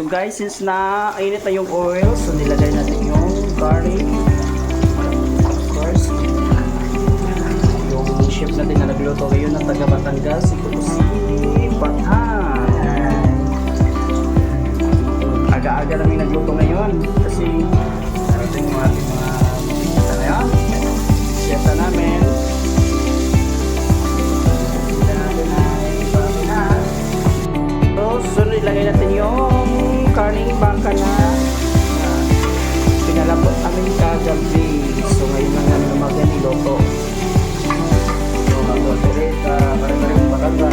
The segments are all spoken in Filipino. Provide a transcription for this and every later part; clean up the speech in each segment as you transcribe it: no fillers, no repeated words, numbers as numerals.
So guys, since na init na yung oil, so nilagay natin yung garlic. Of course, yung chef natin na nagluto ngayon ng taga Batangas, ito po si Bathan. Aga-aga namin nagluto ngayon kasi narating yung ating mga bisita ngayon. Chef na namin. So, ilagay natin yung karning baka na pinalambot namin kagabi. So, ngayon lang namin umaga niloto. So, magdoltereta, kare-kareng bakaga.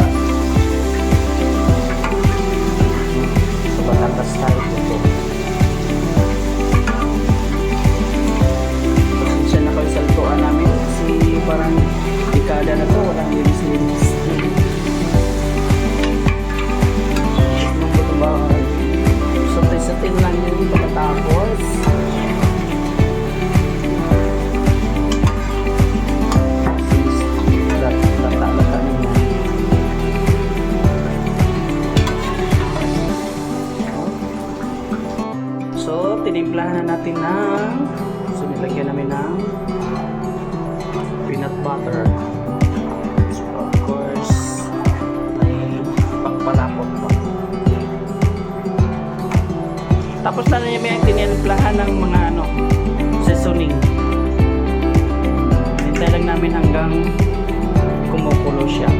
So, Batangas tayo po. Pasensya na kayo sa lutuan namin kasi parang dekada na to, walang linis-linis. Satin lang yung pagkatapos. Lata-lata nyo. So, tinimplahan na natin ng nilagyan namin ng peanut butter. So, of course, may pangpalapot pa. Tapos na niya may tinimplahan ng mga seasoning. Hintay lang namin hanggang kumukulo siya.